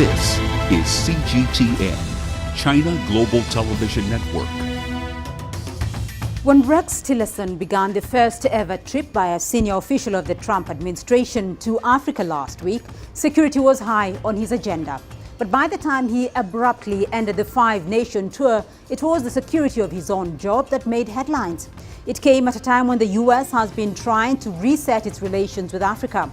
This is CGTN, China Global Television Network. When Rex Tillerson began the first ever trip by a senior official of the Trump administration to Africa last week, security was high on his agenda. But by the time he abruptly ended the five-nation tour, it was the security of his own job that made headlines. It came at a time when the U.S. has been trying to reset its relations with Africa.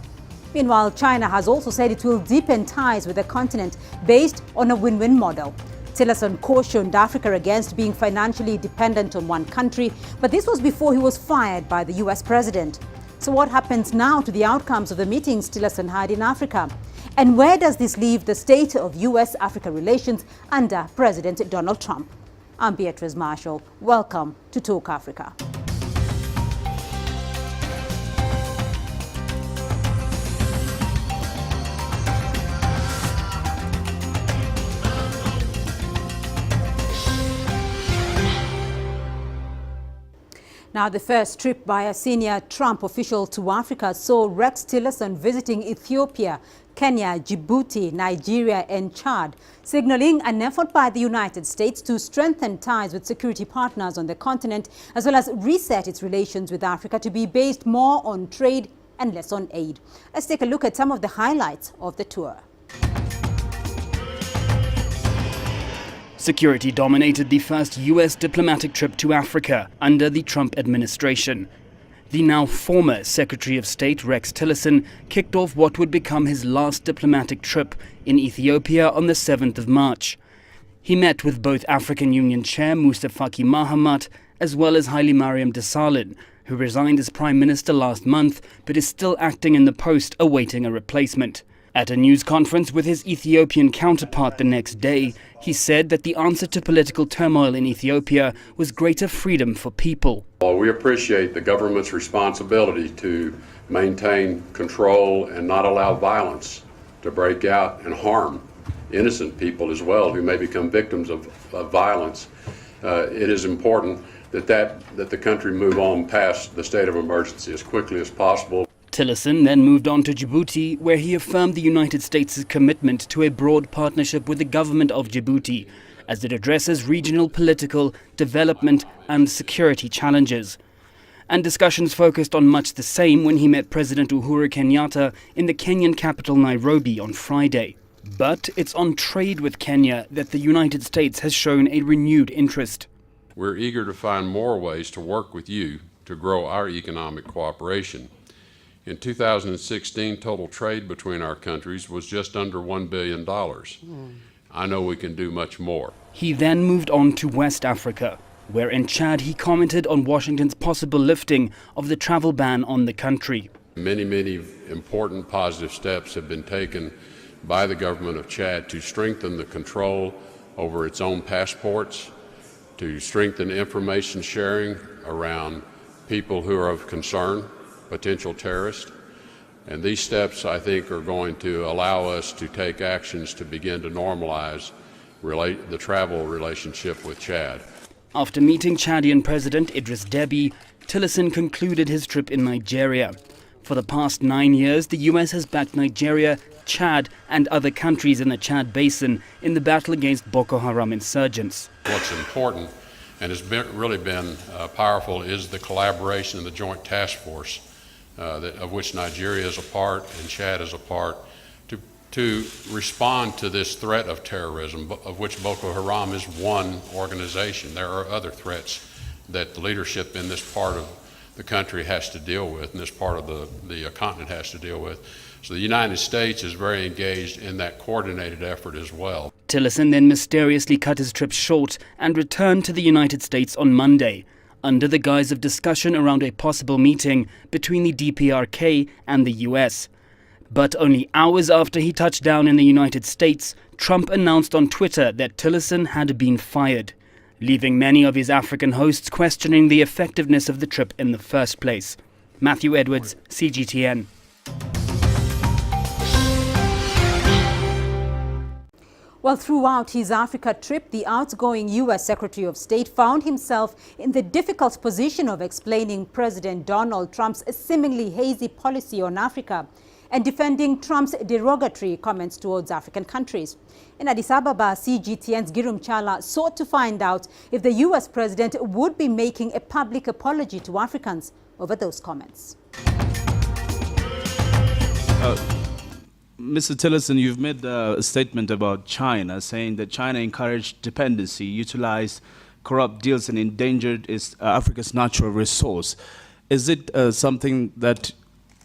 Meanwhile, China has also said it will deepen ties with the continent based on a win-win model. Tillerson cautioned Africa against being financially dependent on one country, but this was before he was fired by the U.S. president. So what happens now to the outcomes of the meetings Tillerson had in Africa? And where does this leave the state of U.S.-Africa relations under President Donald Trump? I'm Beatrice Marshall. Welcome to Talk Africa. Now, the first trip by a senior Trump official to Africa saw Rex Tillerson visiting Ethiopia, Kenya, Djibouti, Nigeria and Chad, signaling an effort by the United States to strengthen ties with security partners on the continent, as well as reset its relations with Africa to be based more on trade and less on aid. Let's take a look at some of the highlights of the tour. Security dominated the first U.S. diplomatic trip to Africa under the Trump administration. The now former Secretary of State Rex Tillerson kicked off what would become his last diplomatic trip in Ethiopia on the 7th of March. He met with both African Union Chair Moussa Faki Mahamat as well as Haile Mariam Desalegn, who resigned as Prime Minister last month but is still acting in the post awaiting a replacement. At a news conference with his Ethiopian counterpart the next day, he said that the answer to political turmoil in Ethiopia was greater freedom for people. We appreciate the government's responsibility to maintain control and not allow violence to break out and harm innocent people as well who may become victims of violence. It is important that the country move on past the state of emergency as quickly as possible. Tillerson then moved on to Djibouti, where he affirmed the United States' commitment to a broad partnership with the government of Djibouti as it addresses regional political, development and security challenges. And discussions focused on much the same when he met President Uhuru Kenyatta in the Kenyan capital Nairobi on Friday. But it's on trade with Kenya that the United States has shown a renewed interest. We're eager to find more ways to work with you to grow our economic cooperation. In 2016, total trade between our countries was just under $1 billion. I know we can do much more. He then moved on to West Africa, where in Chad he commented on Washington's possible lifting of the travel ban on the country. Many important positive steps have been taken by the government of Chad to strengthen the control over its own passports, to strengthen information sharing around people who are of concern, potential terrorists. And these steps, I think, are going to allow us to take actions to begin to normalize the travel relationship with Chad. After meeting Chadian President Idris Deby, Tillerson concluded his trip in Nigeria. For the past 9 years, the U.S. has backed Nigeria, Chad and other countries in the Chad Basin in the battle against Boko Haram insurgents. What's important and has really been powerful is the collaboration of the Joint Task Force of which Nigeria is a part and Chad is a part, to respond to this threat of terrorism, of which Boko Haram is one organization. There are other threats that the leadership in this part of the country has to deal with, and this part of the continent has to deal with. So the United States is very engaged in that coordinated effort as well. Tillerson then mysteriously cut his trip short and returned to the United States on Monday, under the guise of discussion around a possible meeting between the DPRK and the US. But only hours after he touched down in the United States, Trump announced on Twitter that Tillerson had been fired, leaving many of his African hosts questioning the effectiveness of the trip in the first place. Matthew Edwards, CGTN. Well, throughout his Africa trip, the outgoing U.S. Secretary of State found himself in the difficult position of explaining President Donald Trump's seemingly hazy policy on Africa. and defending Trump's derogatory comments towards African countries. In Addis Ababa, CGTN's Girum Chala sought to find out if the U.S. president would be making a public apology to Africans over those comments. Mr. Tillerson, you've made a statement about China, saying that China encouraged dependency, utilized corrupt deals, and endangered Africa's natural resource. Is it something that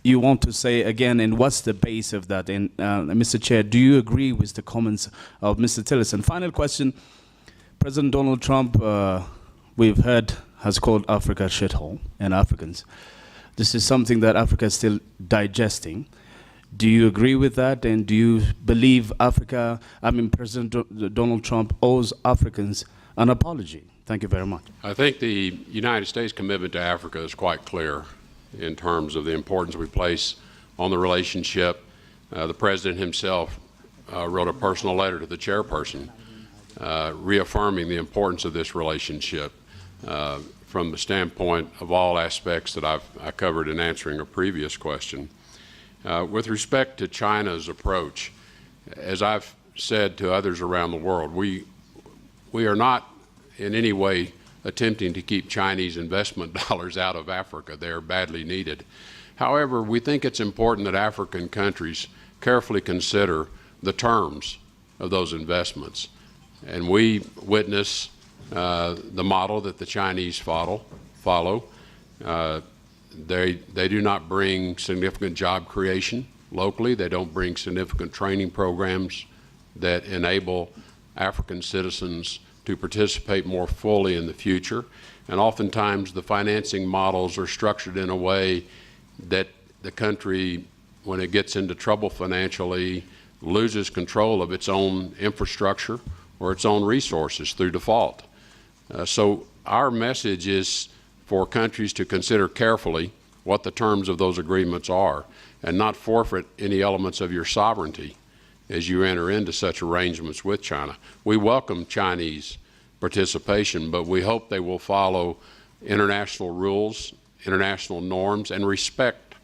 you want to say again, and what's the base of that? And Mr. Chair, do you agree with the comments of Mr. Tillerson? Final question. President Donald Trump, we've heard, has called Africa a shithole and Africans. This is something that Africa is still digesting. Do you agree with that? And do you believe President Donald Trump owes Africans an apology? Thank you very much. I think the United States commitment to Africa is quite clear in terms of the importance we place on the relationship. The President himself wrote a personal letter to the chairperson reaffirming the importance of this relationship from the standpoint of all aspects that I covered in answering a previous question. With respect to China's approach, as I've said to others around the world, we are not in any way attempting to keep Chinese investment dollars out of Africa. They are badly needed. However, we think it's important that African countries carefully consider the terms of those investments. And we witness the model that the Chinese follow. They do not bring significant job creation locally. They don't bring significant training programs that enable African citizens to participate more fully in the future. And oftentimes the financing models are structured in a way that the country, when it gets into trouble financially, loses control of its own infrastructure or its own resources through default. So our message is for countries to consider carefully what the terms of those agreements are and not forfeit any elements of your sovereignty as you enter into such arrangements with China. We welcome Chinese participation, but we hope they will follow international rules, international norms, and respect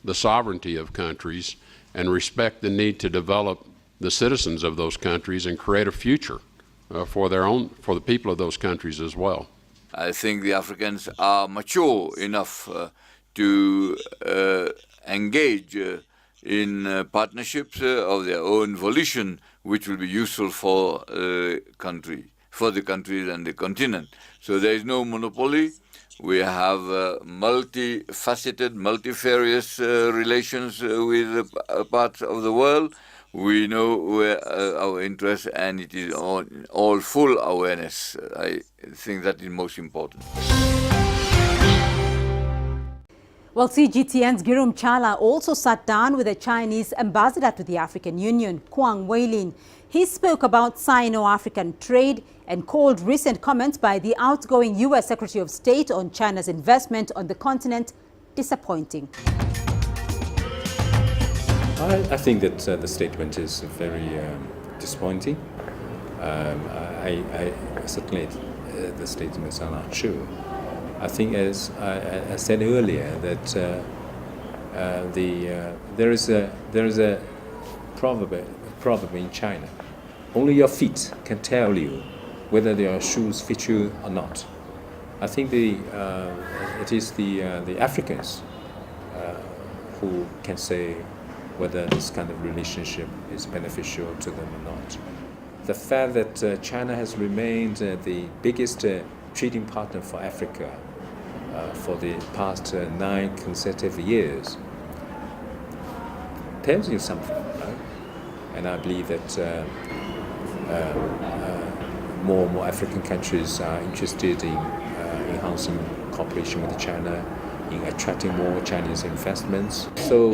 the sovereignty of countries and respect the need to develop the citizens of those countries and create a future for the people of those countries as well. I think the Africans are mature enough to engage in partnerships of their own volition, which will be useful for the countries and the continent. So there is no monopoly. We have multifaceted, multifarious relations with parts of the world. We know where our interests, and it is all full awareness. I think that is most important. Well, CGTN's Girum Chala also sat down with the Chinese ambassador to the African Union, Kwang Weilin. He spoke about Sino-African trade and called recent comments by the outgoing U.S. Secretary of State on China's investment on the continent disappointing. I think that the statement is very disappointing. I certainly the statements are not true. I think, as I said earlier, that there is a proverb in China. Only your feet can tell you whether your shoes fit you or not. I think it is the Africans who can say whether this kind of relationship is beneficial to them or not. The fact that China has remained the biggest trading partner for Africa for the past 9 consecutive years tells you something, right? And I believe that more and more African countries are interested in enhancing cooperation with China, in attracting more Chinese investments. So,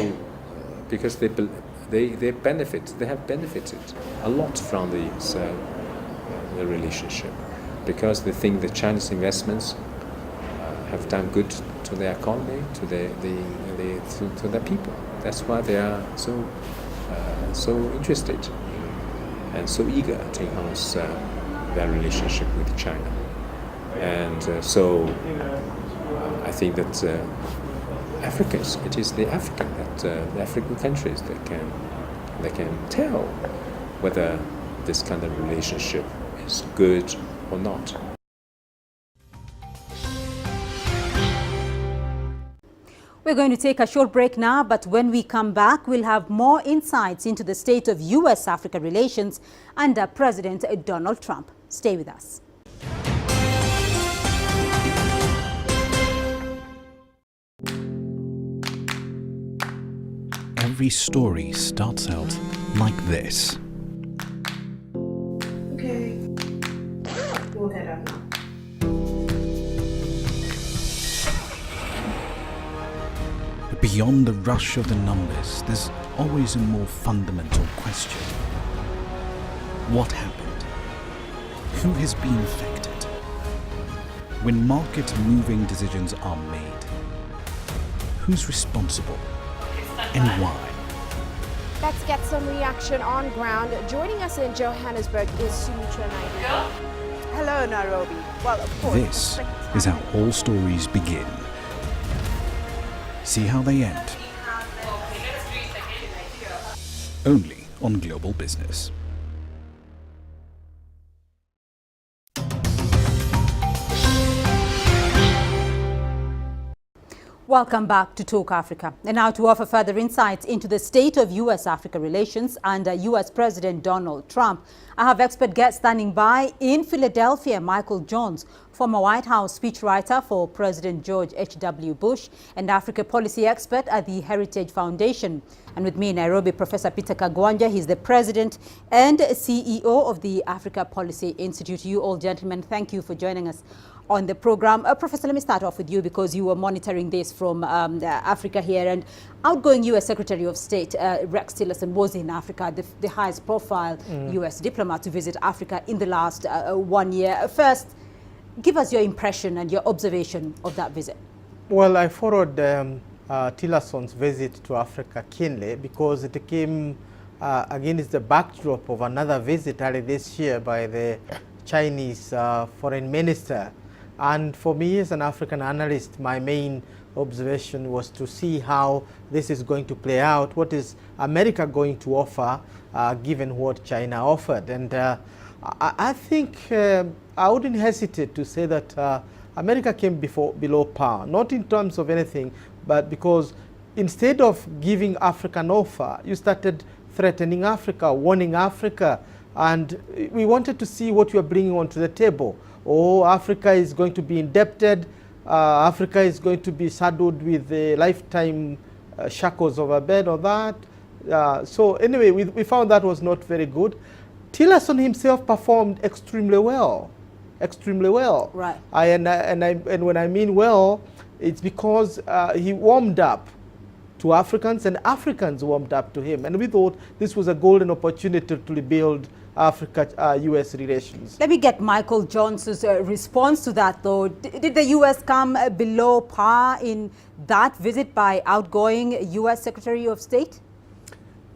because they have benefited a lot from the relationship, because they think the Chinese investments have done good to their economy, to their people. That's why they are so interested and so eager to enhance their relationship with China. And so I think that Africans. It is the African countries that can tell whether this kind of relationship is good or not. We're going to take a short break now, but when we come back, we'll have more insights into the state of U.S.-Africa relations under President Donald Trump. Stay with us. Every story starts out like this. Okay. Go ahead, Anna. But beyond the rush of the numbers, there's always a more fundamental question. What happened? Who has been affected? When market-moving decisions are made, who's responsible and why? Let's get some reaction on ground. Joining us in Johannesburg is Sumitra Naidu. Hello, Nairobi. Well, of course. This is how all stories begin. See how they end. Only on Global Business. Welcome back to Talk Africa. And now to offer further insights into the state of U.S.-Africa relations under U.S. President Donald Trump, I have expert guest standing by in Philadelphia, Michael Jones, former White House speechwriter for President George H.W. Bush and Africa policy expert at the Heritage Foundation. And with me in Nairobi, Professor Peter Kagwanja. He's the president and CEO of the Africa Policy Institute. You all gentlemen, thank you for joining us on the program. Professor, let me start off with you because you were monitoring this from Africa here. And outgoing U.S. Secretary of State Rex Tillerson was in Africa, the highest profile U.S. diplomat to visit Africa in the last 1 year. First, give us your impression and your observation of that visit. Well, I followed Tillerson's visit to Africa keenly because it came against the backdrop of another visit early this year by the Chinese foreign minister. And for me as an African analyst, my main observation was to see how this is going to play out. What is America going to offer given what China offered? And I think I wouldn't hesitate to say that America came below par, not in terms of anything, but because instead of giving Africa an offer, you started threatening Africa, warning Africa, and we wanted to see what you are bringing onto the table. Oh, Africa is going to be indebted, Africa is going to be saddled with the lifetime shackles of a bed or that. So anyway, we found that was not very good. Tillerson himself performed extremely well. Right. And when I mean well, it's because he warmed up to Africans and Africans warmed up to him. And we thought this was a golden opportunity to rebuild Africa-US relations. Let me get Michael Jones's response to that, though. Did the U.S. come below par in that visit by outgoing U.S. Secretary of State?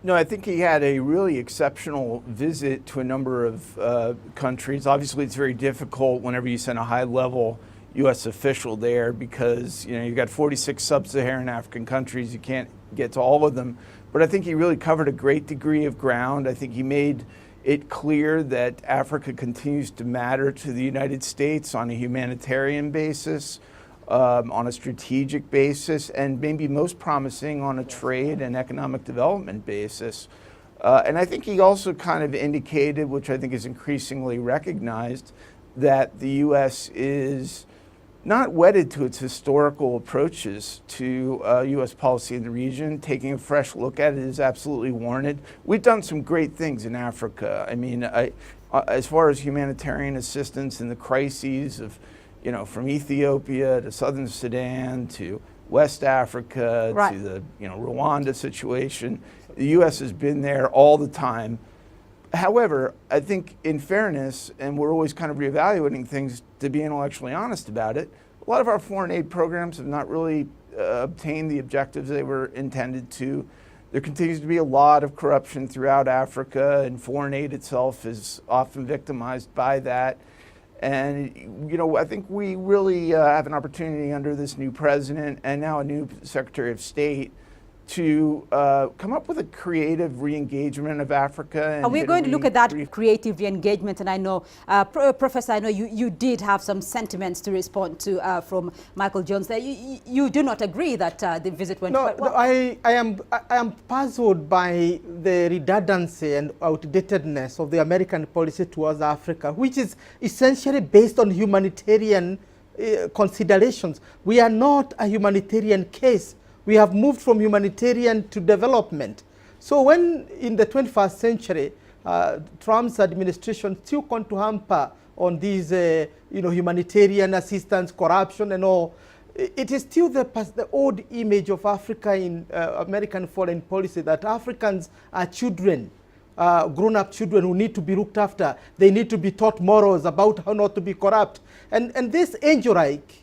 No, I think he had a really exceptional visit to a number of countries. Obviously, it's very difficult whenever you send a high-level U.S. official there because you've got 46 sub-Saharan African countries. You can't get to all of them. But I think he really covered a great degree of ground. I think he made it clear that Africa continues to matter to the United States on a humanitarian basis, on a strategic basis, and maybe most promising on a trade and economic development basis. And I think he also kind of indicated, which I think is increasingly recognized, that the U.S. is not wedded to its historical approaches to U.S. policy in the region. Taking a fresh look at it is absolutely warranted. We've done some great things in Africa. I mean, as far as humanitarian assistance in the crises of, from Ethiopia to Southern Sudan to West Africa right. to the, Rwanda situation, the U.S. has been there all the time. However, I think in fairness, and we're always kind of reevaluating things to be intellectually honest about it, a lot of our foreign aid programs have not really obtained the objectives they were intended to. There continues to be a lot of corruption throughout Africa, and foreign aid itself is often victimized by that. And, you know, I think we really have an opportunity under this new president and now a new Secretary of State to come up with a creative re-engagement of Africa. And we're going to look at that creative re-engagement, and I know, Professor, I know you did have some sentiments to respond to from Michael Jones there. You do not agree that the visit went quite well? No, I am puzzled by the redundancy and outdatedness of the American policy towards Africa, which is essentially based on humanitarian considerations. We are not a humanitarian case. We have moved from humanitarian to development. So when in the 21st century, Trump's administration still want to hamper on these humanitarian assistance, corruption and all, it is still the old image of Africa in American foreign policy that Africans are children, grown-up children who need to be looked after. They need to be taught morals about how not to be corrupt. And this angel-like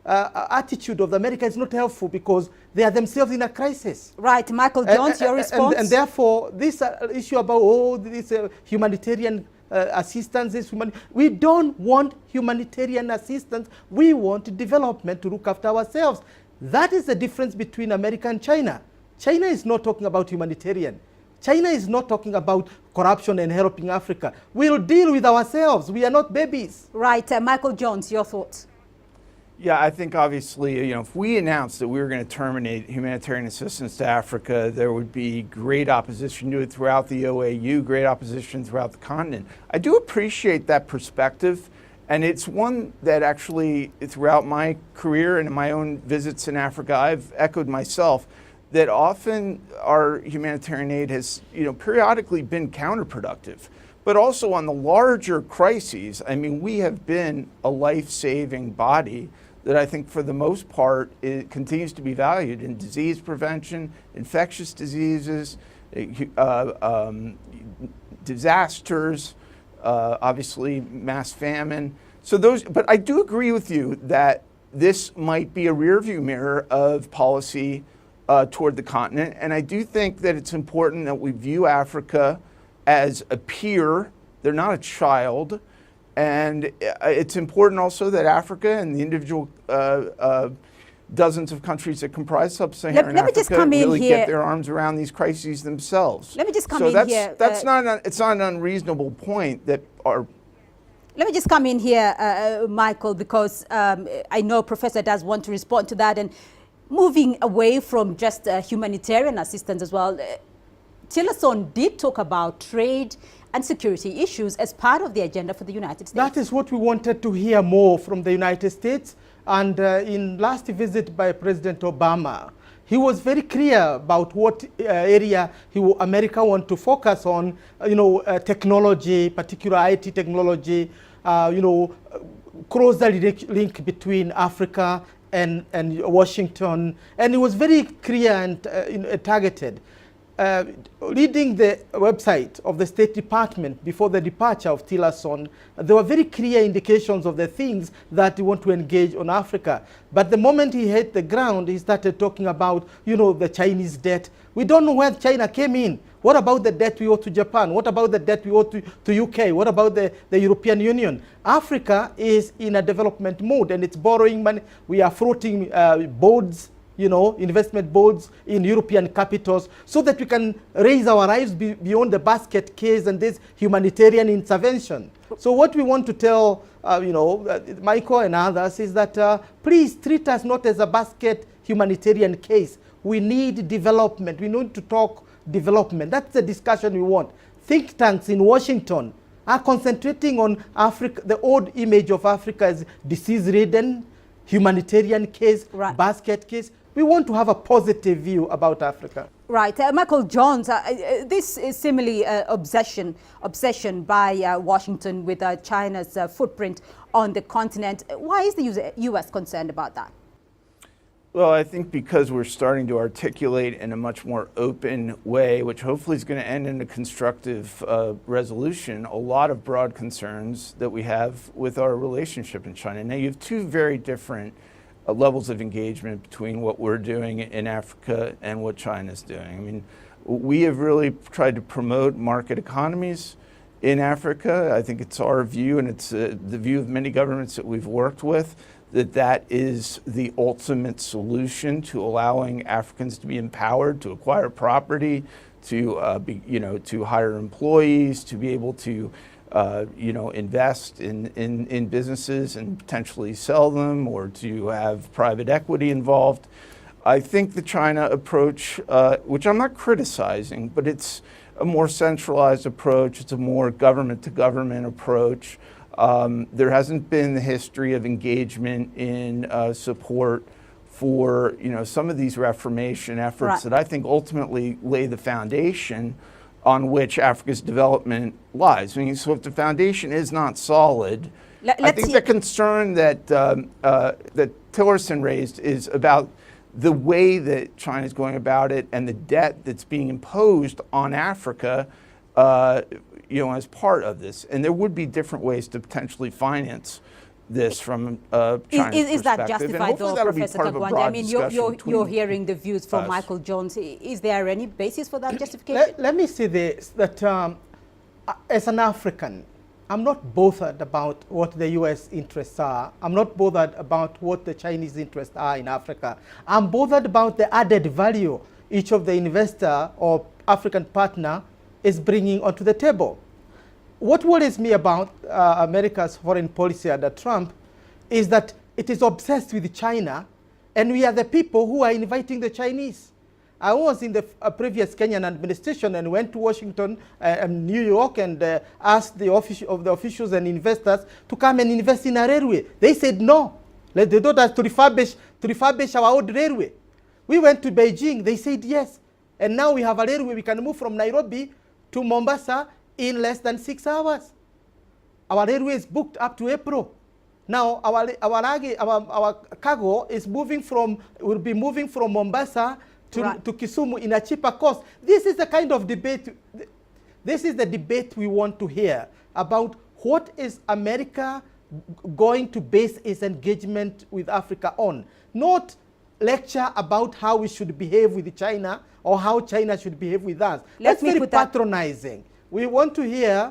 attitude of America is not helpful because they are themselves in a crisis. Right, Michael Jones, your response? And therefore, this issue about this humanitarian assistance, we don't want humanitarian assistance. We want development to look after ourselves. That is the difference between America and China. China is not talking about humanitarian. China is not talking about corruption and helping Africa. We'll deal with ourselves. We are not babies. Right, Michael Jones, your thoughts? Yeah, I think obviously, if we announced that we were going to terminate humanitarian assistance to Africa, there would be great opposition to it throughout the OAU, great opposition throughout the continent. I do appreciate that perspective, and it's one that actually throughout my career and in my own visits in Africa, I've echoed myself, that often our humanitarian aid has, periodically been counterproductive. But also on the larger crises, I mean, we have been a life-saving body that I think for the most part it continues to be valued in disease prevention, infectious diseases, disasters, obviously mass famine. So but I do agree with you that this might be a rearview mirror of policy toward the continent. And I do think that it's important that we view Africa as a peer. They're not a child. And it's important also that Africa and the individual dozens of countries that comprise sub-Saharan Africa really get their arms around these crises themselves. Let me just come in here. It's not an unreasonable point that our... Let me just come in here, Michael, because I know Professor does want to respond to that. And moving away from just humanitarian assistance as well, Tillerson did talk about trade and security issues as part of the agenda for the United States. That is what we wanted to hear more from the United States. And in last visit by President Obama, he was very clear about what area America want to focus on, technology, particular IT technology, close the link between Africa and Washington. And it was very clear and targeted. Reading the website of the State Department before the departure of Tillerson, there were very clear indications of the things that he want to engage on Africa. But the moment he hit the ground, he started talking about, the Chinese debt. We don't know where China came in. What about the debt we owe to Japan? What about the debt we owe to UK? What about the European Union? Africa is in a development mode and it's borrowing money. We are floating boards, investment boards in European capitals so that we can raise our eyes beyond the basket case and this humanitarian intervention. So what we want to tell, Michael and others is that please treat us not as a basket humanitarian case. We need development. We need to talk development. That's the discussion we want. Think tanks in Washington are concentrating on Africa, the old image of Africa as disease-ridden, humanitarian case, right, basket case. We want to have a positive view about Africa. Right. Michael Jones, this is similarly obsession by Washington with China's footprint on the continent. Why is the U.S. concerned about that? Well, I think because we're starting to articulate in a much more open way, which hopefully is going to end in a constructive resolution, a lot of broad concerns that we have with our relationship in China. Now, you have two very different levels of engagement between what we're doing in Africa and what China's doing. I mean, we have really tried to promote market economies in Africa. I think it's our view, and it's the view of many governments that we've worked with, that that is the ultimate solution to allowing Africans to be empowered to acquire property, to to hire employees, to be able to invest in businesses and potentially sell them, or to have private equity involved. I think the China approach, which I'm not criticizing, but it's a more centralized approach, it's a more government-to-government approach. There hasn't been the history of engagement in support for some of these reformation efforts that I think ultimately lay the foundation on which Africa's development lies. I mean, so if the foundation is not solid, I think the concern that that Tillerson raised is about the way that China is going about it and the debt that's being imposed on Africa, as part of this. And there would be different ways to potentially finance this from China's perspective. Is that justified, though, Professor Kagwanja? I mean, you're hearing the views from Michael Jones. Is there any basis for that justification? Let me say this, that as an African, I'm not bothered about what the U.S. interests are. I'm not bothered about what the Chinese interests are in Africa. I'm bothered about the added value each of the investor or African partner is bringing onto the table. What worries me about America's foreign policy under Trump is that it is obsessed with China, and we are the people who are inviting the Chinese. I was in the previous Kenyan administration and went to Washington and New York and asked the officials and investors to come and invest in a railway. They said no. They told us to refurbish our old railway. We went to Beijing. They said yes. And now we have a railway. We can move from Nairobi to Mombasa in less than 6 hours. Our railway is booked up to April. Now our cargo is will be moving from Mombasa to Kisumu in a cheaper cost. This is the kind of debate, this is the debate we want to hear about what is America going to base its engagement with Africa on. Not lecture about how we should behave with China or how China should behave with us. That's very patronizing. We want to hear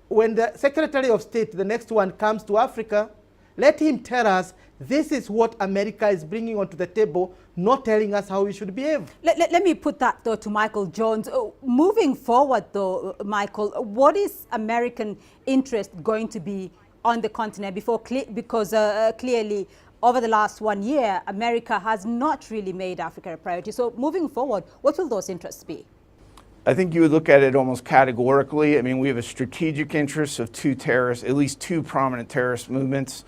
when the Secretary of State, the next one, comes to Africa, let him tell us this is what America is bringing onto the table, not telling us how we should behave. Let me put that, though, to Michael Jones. Moving forward, though, Michael, what is American interest going to be on the continent because clearly over the last 1 year, America has not really made Africa a priority. So moving forward, what will those interests be? I think you would look at it almost categorically. I mean, we have a strategic interest of at least two prominent terrorist movements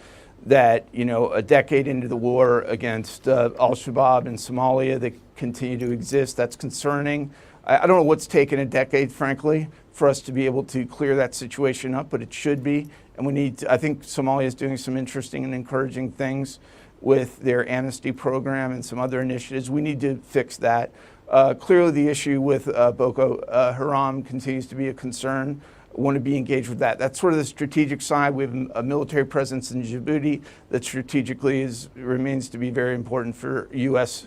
that, a decade into the war against al-Shabaab in Somalia, that continue to exist. That's concerning. I don't know what's taken a decade, frankly, for us to be able to clear that situation up, but it should be. And we need to, I think Somalia is doing some interesting and encouraging things with their amnesty program and some other initiatives. We need to fix that. Clearly the issue with Boko Haram continues to be a concern. I want to be engaged with that. That's sort of the strategic side. We have a military presence in Djibouti that strategically remains to be very important for U.S.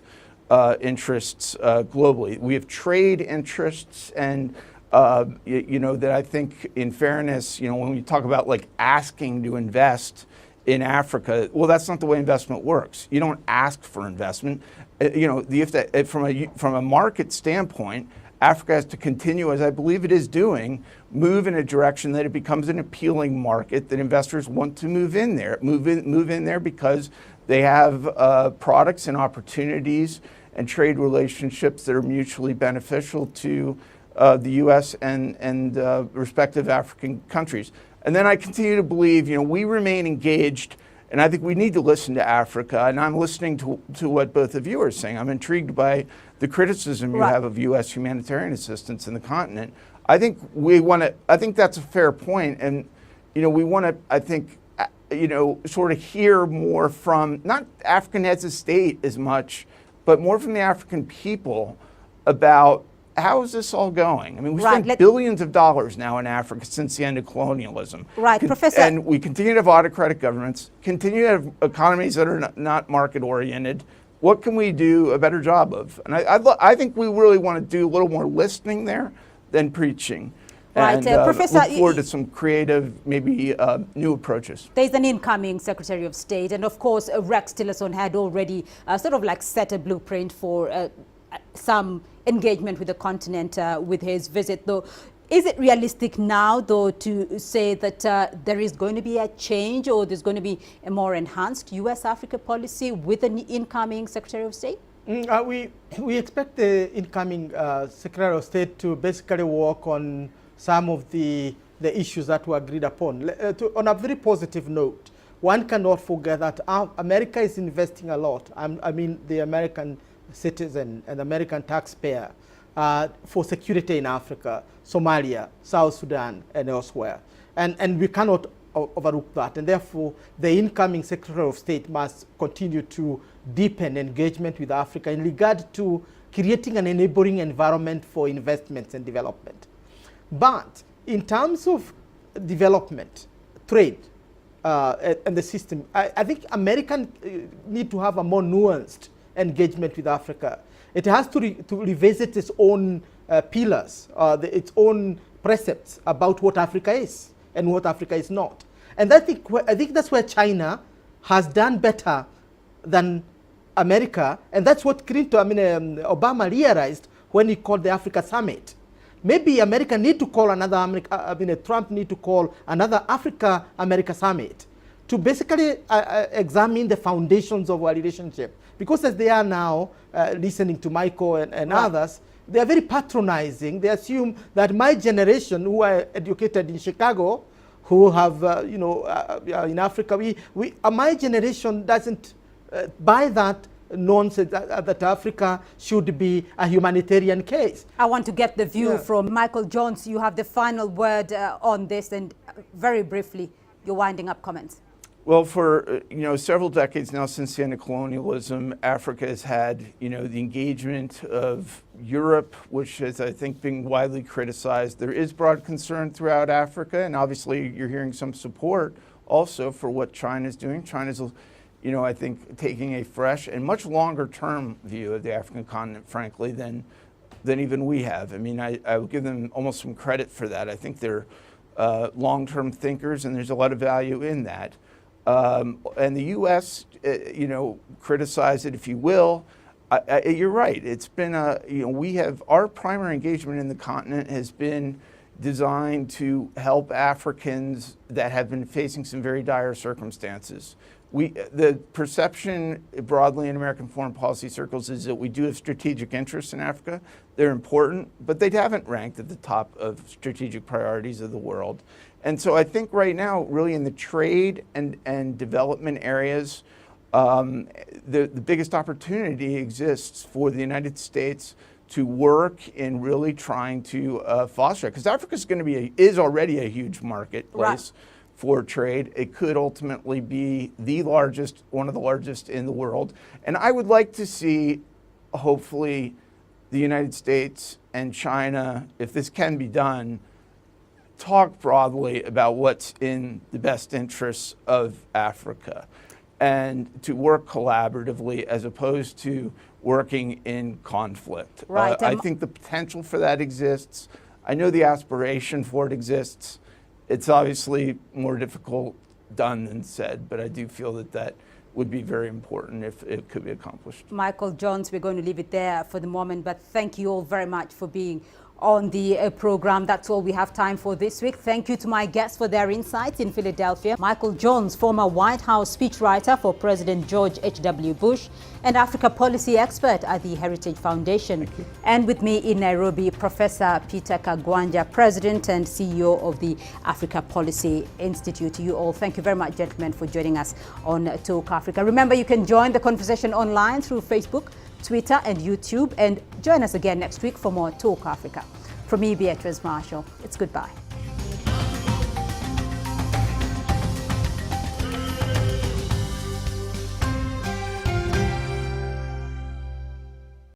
Interests globally. We have trade interests, and that I think, in fairness, when we talk about like asking to invest in Africa, well, that's not the way investment works. You don't ask for investment. You have to, from a market standpoint, Africa has to continue, as I believe it is doing, move in a direction that it becomes an appealing market that investors want to move in there. Move in there because they have products and opportunities and trade relationships that are mutually beneficial to the U.S. and respective African countries. And then I continue to believe, we remain engaged, and I think we need to listen to Africa. And I'm listening to what both of you are saying. I'm intrigued by the criticism you have of U.S. humanitarian assistance in the continent. I think I think that's a fair point, and we want to, I think, sort of hear more from not African heads of state as much, but more from the African people about how is this all going? I mean, we spent billions of dollars now in Africa since the end of colonialism. Right, Professor. And we continue to have autocratic governments, continue to have economies that are not market-oriented. What can we do a better job of? And I think we really want to do a little more listening there than preaching. And Professor, look forward to some creative, maybe new approaches. There's an incoming Secretary of State, and of course, Rex Tillerson had already sort of like set a blueprint for some engagement with the continent with his visit, though. Is it realistic now, though, to say that there is going to be a change or there's going to be a more enhanced U.S.-Africa policy with an incoming Secretary of State? We expect the incoming Secretary of State to basically work on some of the issues that were agreed upon. On a very positive note, one cannot forget that America is investing a lot. I mean, the American citizen and American taxpayer for security in Africa, Somalia, South Sudan, and elsewhere. And we cannot overlook that. And therefore, the incoming Secretary of State must continue to deepen engagement with Africa in regard to creating an enabling environment for investments and development. But in terms of development, trade, and the system, I think Americans need to have a more nuanced engagement with Africa. It has to revisit its own pillars, its own precepts about what Africa is and what Africa is not. And I think that's where China has done better than America, and that's what Obama realized when he called the Africa Summit. Maybe America need to call Trump need to call another Africa-America Summit to basically examine the foundations of our relationship. Because as they are now, listening to Michael and others, they are very patronizing. They assume that my generation, who are educated in Chicago, who have, in Africa, my generation doesn't buy that nonsense that Africa should be a humanitarian case. I want to get the view from Michael Jones. You have the final word on this, and very briefly, your winding up comments. Well, for several decades now since the end of colonialism, Africa has had the engagement of Europe, which is, I think, being widely criticized. There is broad concern throughout Africa, and obviously you're hearing some support also for what China's doing. China's, I think, taking a fresh and much longer-term view of the African continent, frankly, than even we have. I mean, I would give them almost some credit for that. I think they're long-term thinkers, and there's a lot of value in that. And the U.S., criticize it, if you will. You're right. It's been our primary engagement in the continent has been designed to help Africans that have been facing some very dire circumstances. The perception broadly in American foreign policy circles is that we do have strategic interests in Africa. They're important, but they haven't ranked at the top of strategic priorities of the world. And so I think right now, really in the trade and development areas, the biggest opportunity exists for the United States to work in really trying to foster it. Because Africa is already a huge marketplace for trade. It could ultimately be one of the largest in the world. And I would like to see, hopefully, the United States and China, if this can be done, talk broadly about what's in the best interests of Africa and to work collaboratively as opposed to working in conflict. Right. I think the potential for that exists. I know the aspiration for it exists. It's obviously more difficult done than said, but I do feel that would be very important if it could be accomplished. Michael Jones, we're going to leave it there for the moment, but thank you all very much for being on the program. That's all we have time for this week. Thank you to my guests for their insights in Philadelphia. Michael Jones, former White House speechwriter for President George H.W. Bush and Africa policy expert at the Heritage Foundation. And with me in Nairobi, Professor Peter Kagwanja, President and CEO of the Africa Policy Institute. You all, thank you very much, gentlemen, for joining us on Talk Africa. Remember, you can join the conversation online through Facebook, Twitter and YouTube, and join us again next week for more Talk Africa. From me, Beatrice Marshall, it's goodbye.